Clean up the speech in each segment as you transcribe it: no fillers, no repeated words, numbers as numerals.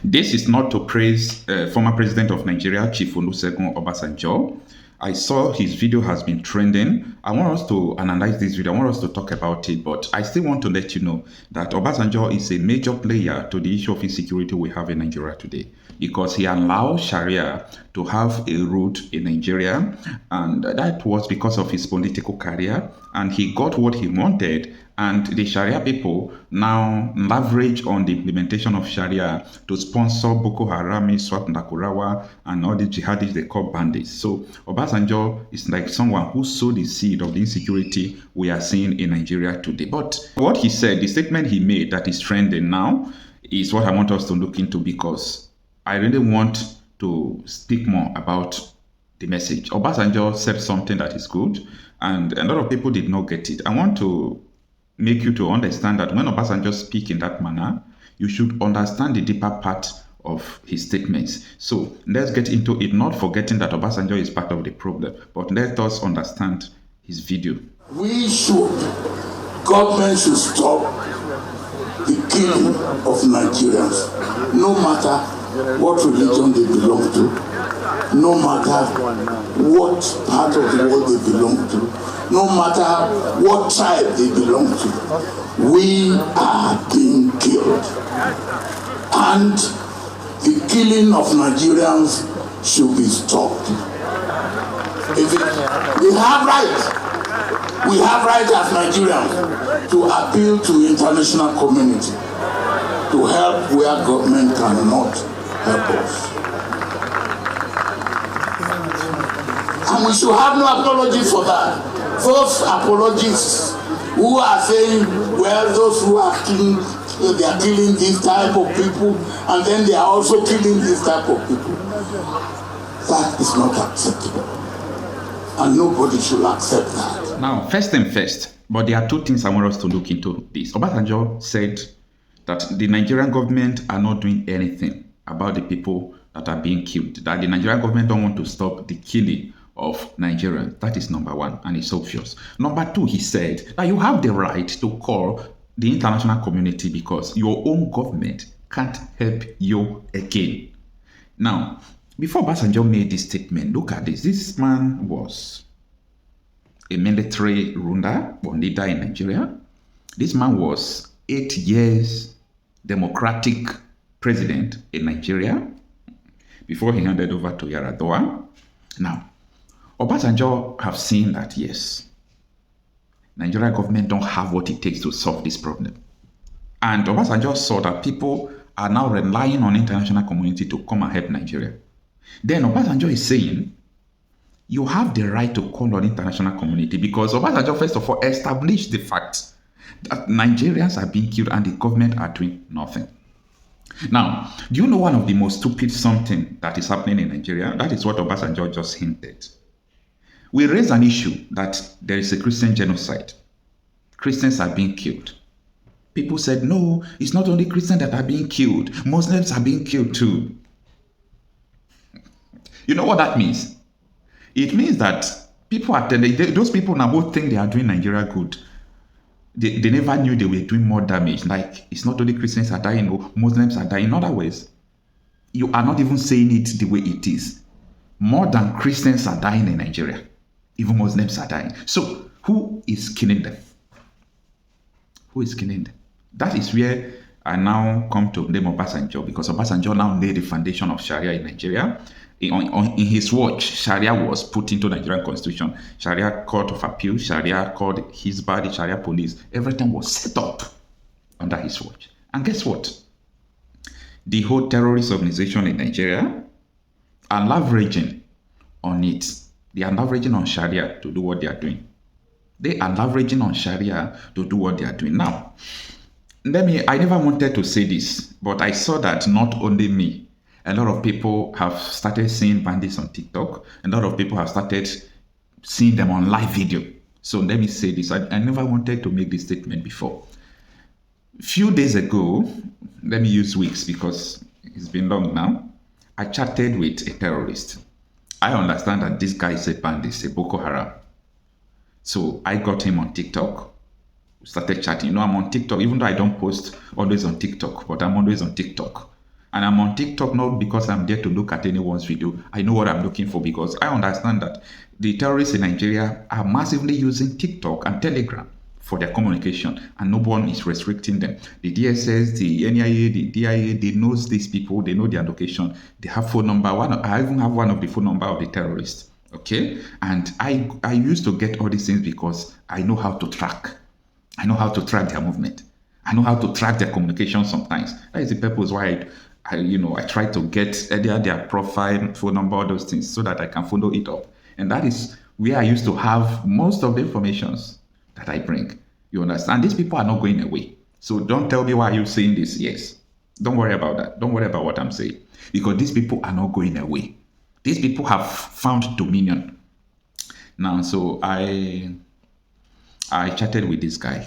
This is not to praise former president of Nigeria, Chief Olusegun Obasanjo. I saw his video has been trending. I want us to analyze this video. I want us to talk about it, but I still want to let you know that Obasanjo is a major player to the issue of insecurity we have in Nigeria today, because he allowed Sharia to have a root in Nigeria, and that was because of his political career, and he got what he wanted. And the Sharia people now leverage on the implementation of Sharia to sponsor Boko Haram, Swat Nakurawa, and all the jihadists they call bandits. So Obasanjo is like someone who sowed the seed of the insecurity we are seeing in Nigeria today. But what he said, the statement he made that is trending now, is what I want us to look into, because I really want to speak more about the message. Obasanjo said something that is good, and a lot of people did not get it. I want to make you to understand that when Obasanjo speak in that manner, you should understand the deeper part of his statements. So let's get into it, not forgetting that Obasanjo is part of the problem, but let us understand his video. Government should stop the killing of Nigerians, no matter what religion they belong to, no matter what part of the world they belong to, no matter what tribe they belong to. We are being killed. And the killing of Nigerians should be stopped. We have right. We have right as Nigerians to appeal to the international community to help where government cannot help us. And we should have no apology for that. Those apologists who are saying, well, those who are killing, they are killing this type of people, and then they are also killing this type of people. That is not acceptable. And nobody should accept that. Now, first thing first, but there are two things I want us to look into this. Obasanjo said that the Nigerian government are not doing anything about the people that are being killed, that the Nigerian government don't want to stop the killing of Nigerians. That is number one, and it's obvious. Number two, he said that you have the right to call the international community because your own government can't help you again. Now, before Obasanjo made this statement, look at this. This man was a military ruler or leader in Nigeria. This man was 8 years democratic president in Nigeria before he handed over to Yar'Adua. Now, Obasanjo have seen that, yes, Nigerian government don't have what it takes to solve this problem. And Obasanjo saw that people are now relying on international community to come and help Nigeria. Then Obasanjo is saying, you have the right to call on international community because Obasanjo, first of all, established the fact that Nigerians are being killed and the government are doing nothing. Now, do you know one of the most stupid something that is happening in Nigeria? That is what Obasanjo just hinted. We raised an issue that there is a Christian genocide. Christians are being killed. People said, no, it's not only Christians that are being killed. Muslims are being killed too. You know what that means? It means that people are telling, those people now both think they are doing Nigeria good. They never knew they were doing more damage. Like, it's not only Christians are dying, no, Muslims are dying. In other words, you are not even saying it the way it is. More than Christians are dying in Nigeria. Even Muslims are dying. So, who is killing them? Who is killing them? That is where I now come to blame Obasanjo, because Obasanjo now laid the foundation of Sharia in Nigeria. In his watch, Sharia was put into Nigerian constitution. Sharia Court of Appeal, Sharia called Hizbah, the Sharia police. Everything was set up under his watch. And guess what? The whole terrorist organization in Nigeria are leveraging on it. They are leveraging on Sharia to do what they are doing. They are leveraging on Sharia to do what they are doing. Now, I never wanted to say this, but I saw that not only me, a lot of people have started seeing bandits on TikTok. A lot of people have started seeing them on live video. So let me say this. I never wanted to make this statement before. Few days ago, let me use weeks because it's been long now, I chatted with a terrorist. I understand that this guy is a bandit, a Boko Haram. So I got him on TikTok. We started chatting. You know, I'm on TikTok, even though I don't post always on TikTok, but I'm always on TikTok. And I'm on TikTok not because I'm there to look at anyone's video. I know what I'm looking for because I understand that the terrorists in Nigeria are massively using TikTok and Telegram for their communication, and no one is restricting them. The DSS, the NIA, the DIA, they know these people, they know their location, they have phone number. I even have one of the phone number of the terrorists. Okay, and I used to get all these things because I know how to track. I know how to track their movement. I know how to track their communication sometimes. That is the purpose why I try to get either their profile, phone number, all those things so that I can follow it up. And that is where I used to have most of the informations that I bring. You understand? These people are not going away. So don't tell me why you're saying this. Yes. Don't worry about that. Don't worry about what I'm saying. Because these people are not going away. These people have found dominion. Now, so I chatted with this guy.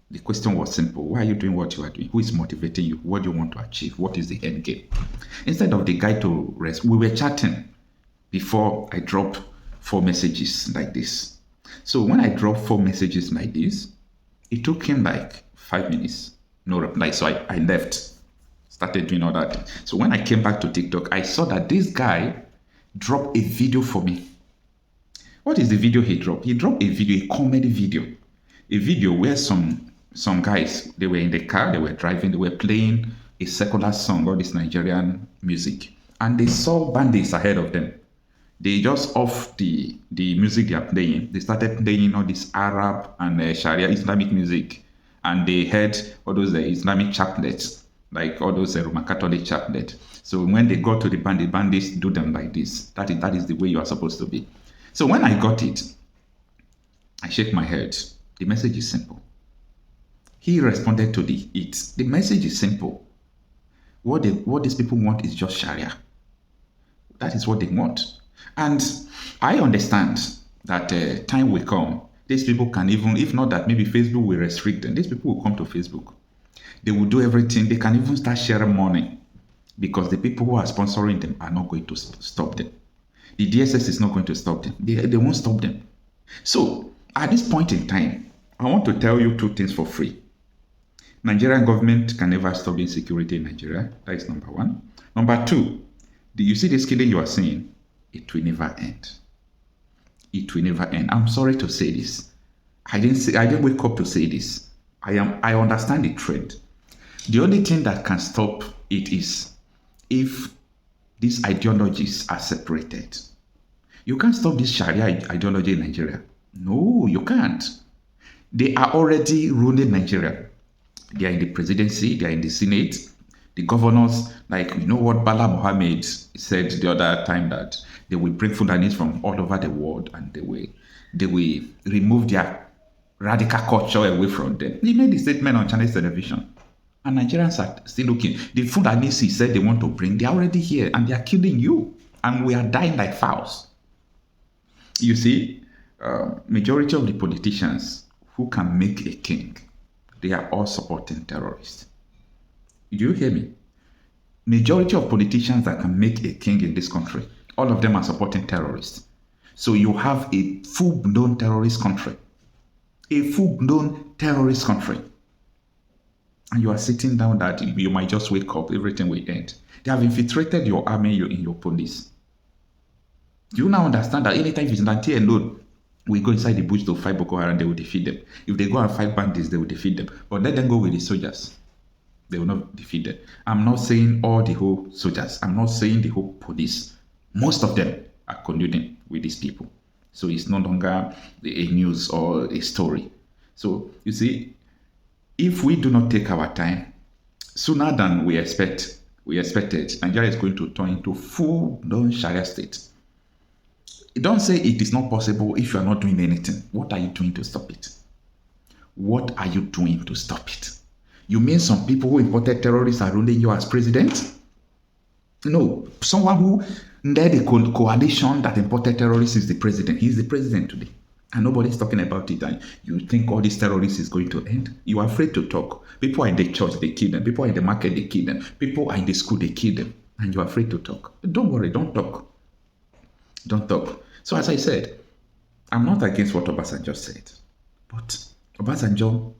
The question was simple. Why are you doing what you are doing? Who is motivating you? What do you want to achieve? What is the end game? Instead of the guy to rest, we were chatting before I dropped 4 messages like this. So when I dropped 4 messages like this, it took him like 5 minutes. No reply. So I left, started doing all that. So when I came back to TikTok, I saw that this guy dropped a video for me. What is the video he dropped? He dropped a video, a comedy video. A video where some guys, they were in the car, they were driving, they were playing a secular song, all this Nigerian music. And they saw bandits ahead of them. They just off the music they are playing. They started playing all this Arab and Sharia Islamic music. And they heard all those Islamic chaplets, like all those Roman Catholic chaplets. So when they got to the bandits do them like this. That is the way you are supposed to be. So when I got it, I shake my head. The message is simple. He responded to it. The message is simple. What these people want is just Sharia. That is what they want. And I understand that time will come. These people can even, if not that, maybe Facebook will restrict them. These people will come to Facebook. They will do everything. They can even start sharing money because the people who are sponsoring them are not going to stop them. The DSS is not going to stop them. They won't stop them. So at this point in time, I want to tell you 2 things for free. Nigerian government can never stop insecurity in Nigeria. That is number 1. Number 2, do you see this killing you are seeing? It will never end. It will never end. I'm sorry to say this. I didn't wake up to say this. I understand the trend. The only thing that can stop it is if these ideologies are separated. You can't stop this Sharia ideology in Nigeria. No, you can't. They are already ruling Nigeria. They are in the presidency, they are in the Senate, the governors, like, you know what Bala Mohammed said the other time, that they will bring Fulanis from all over the world and they will remove their radical culture away from them. He made the statement on Chinese television. And Nigerians are still looking. The Fulanis he said they want to bring, they are already here and they are killing you. And we are dying like fowls. You see, majority of the politicians who can make a king, they are all supporting terrorists. Do you hear me? Majority of politicians that can make a king in this country, all of them are supporting terrorists. So you have a full-blown terrorist country. A full-blown terrorist country. And you are sitting down that you might just wake up, everything will end. They have infiltrated your army in your police. Do you now understand that anytime vigilante alone we go inside the bush to fight Boko Haram, they will defeat them. If they go and fight bandits, they will defeat them. But let them go with the soldiers. They will not defeat them. I'm not saying all the whole soldiers. I'm not saying the whole police. Most of them are colluding with these people. So it's no longer a news or a story. So you see, if we do not take our time, sooner than we expected, Nigeria is going to turn into full-blown Sharia state. Don't say it is not possible if you are not doing anything. What are you doing to stop it? What are you doing to stop it? You mean some people who imported terrorists are ruling you as president? No, someone who led a coalition that imported terrorists is the president. He's the president today. And nobody's talking about it. And you think all these terrorists is going to end? You are afraid to talk. People are in the church, they kill them. People are in the market, they kill them. People are in the school, they kill them. And you are afraid to talk. Don't worry, don't talk. Don't talk. So as I said, I'm not against what Obasanjo said. But Obasanjo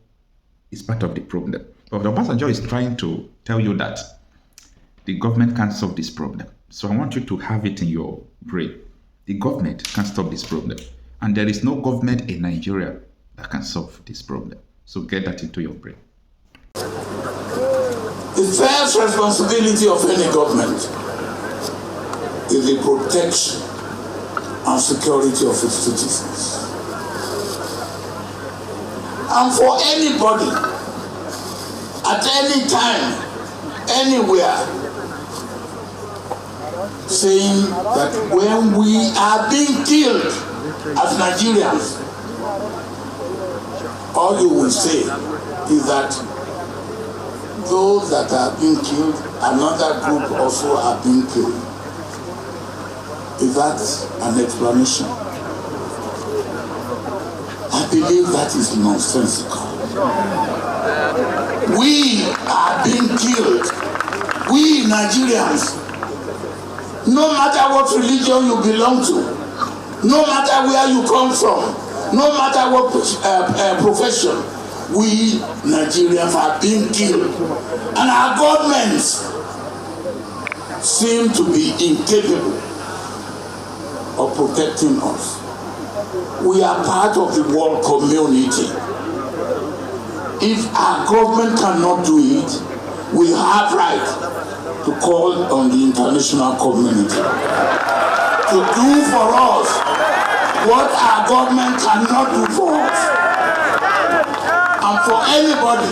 is part of the problem. But Obasanjo is trying to tell you that the government can't solve this problem. So I want you to have it in your brain. The government can't stop this problem. And there is no government in Nigeria that can solve this problem. So get that into your brain. The first responsibility of any government is the protection and security of its citizens. And for anybody, at any time, anywhere, saying that when we are being killed as Nigerians, all you will say is that those that are being killed, another group also are being killed. Is that an explanation? I believe that is nonsensical. We are being killed. We Nigerians, no matter what religion you belong to, no matter where you come from, no matter what profession, we Nigerians are being killed. And our governments seem to be incapable of protecting us. We are part of the world community. If our government cannot do it, we have right to call on the international community to do for us what our government cannot do for us. And for anybody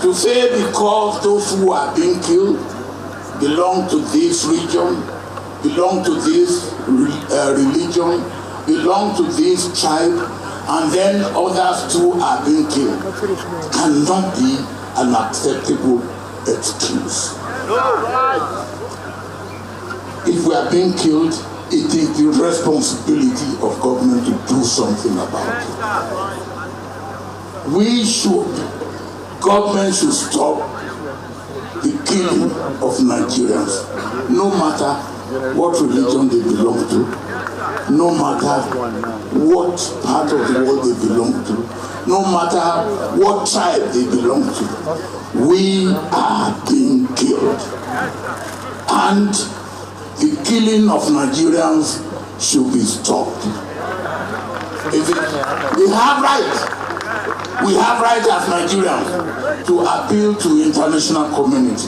to say because those who are being killed belong to this region, belong to this religion, belong to this tribe, and then others too are being killed, cannot be an acceptable excuse. If we are being killed, it is the responsibility of government to do something about it. Government should stop the killing of Nigerians, no matter what religion they belong to, no matter what part of the world they belong to, no matter what tribe they belong to. We are being killed. And the killing of Nigerians should be stopped. We have right as Nigerians to appeal to international community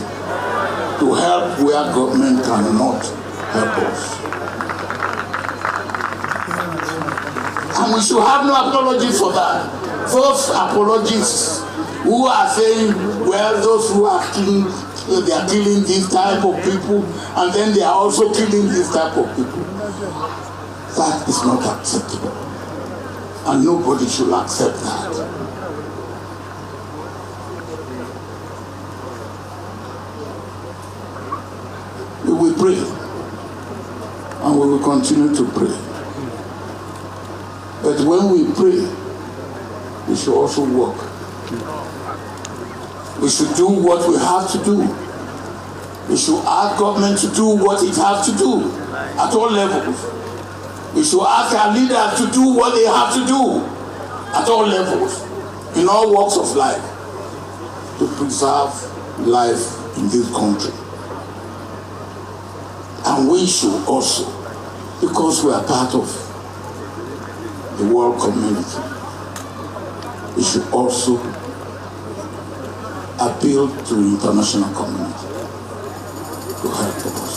to help where government cannot help us. And we should have no apology for that. Those apologists who are saying, well, those who are killing, they are killing this type of people, and then they are also killing this type of people. That is not acceptable. And nobody should accept that. We will pray, and we will continue to pray. But when we pray, we should also work. We should do what we have to do. We should ask government to do what it has to do at all levels. We should ask our leaders to do what they have to do at all levels, in all walks of life, to preserve life in this country. And we should also, because we are part of the world community, we should also appeal to the international community to help us.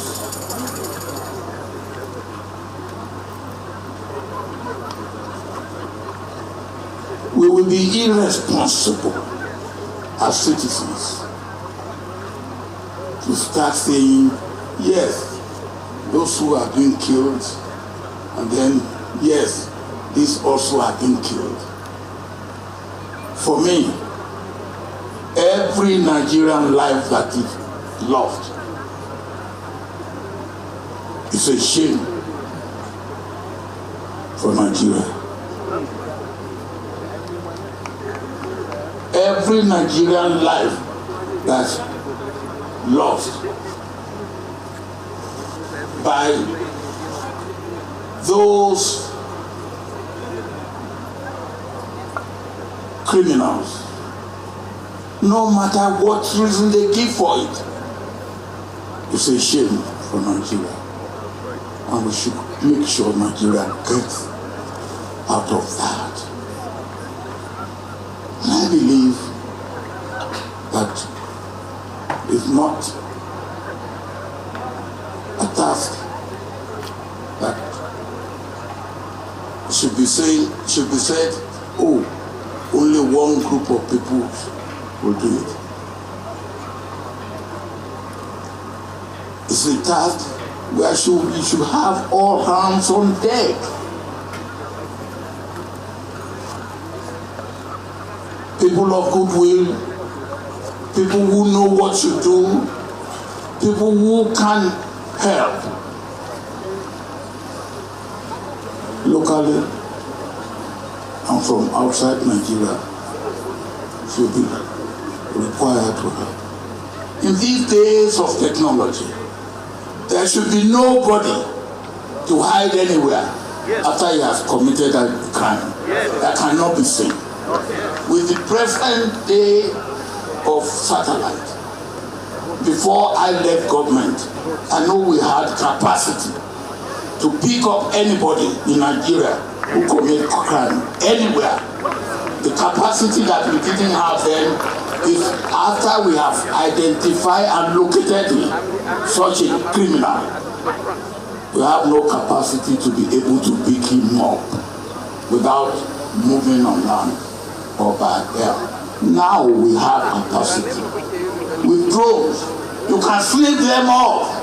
We will be irresponsible as citizens to start saying, yes, those who are being killed, and then, yes, these also are being killed. For me, every Nigerian life that is lost is a shame for Nigeria. Every Nigerian life that's lost by those criminals, no matter what reason they give for it, It's a shame for Nigeria. And we should make sure Nigeria gets out of that. And I believe that it's not a task that should be said, oh, only one group of people will do it. It's a task where we should have all hands on deck. People of goodwill, people who know what to do, people who can help locally and from outside Nigeria should be required to help. In these days of technology, there should be nobody to hide anywhere after he has committed a crime that cannot be seen. With the present day of satellite, before I left government, I know we had capacity to pick up anybody in Nigeria who commit a crime anywhere. The capacity that we didn't have then is after we have identified and located such a criminal, we have no capacity to be able to pick him up without moving on land or by air. Now we have capacity. With drones, you can slip them off.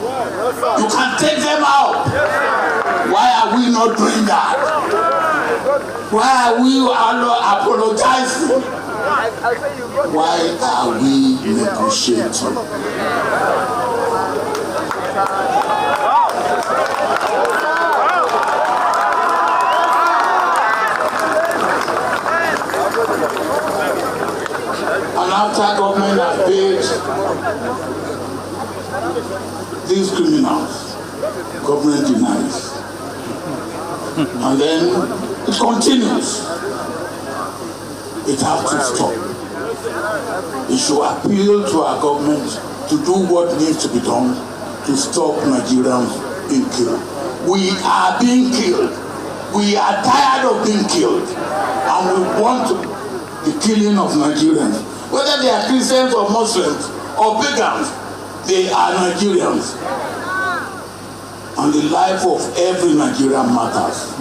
You can take them out. Why are we not doing that? Why are we not apologizing? Why are we negotiating? And after government has paid these criminals, government denies. And then it continues. It has to stop. It should appeal to our government to do what needs to be done to stop Nigerians being killed. We are being killed. We are tired of being killed. And we want the killing of Nigerians. Whether they are Christians or Muslims or pagans, they are Nigerians. And the life of every Nigerian matters.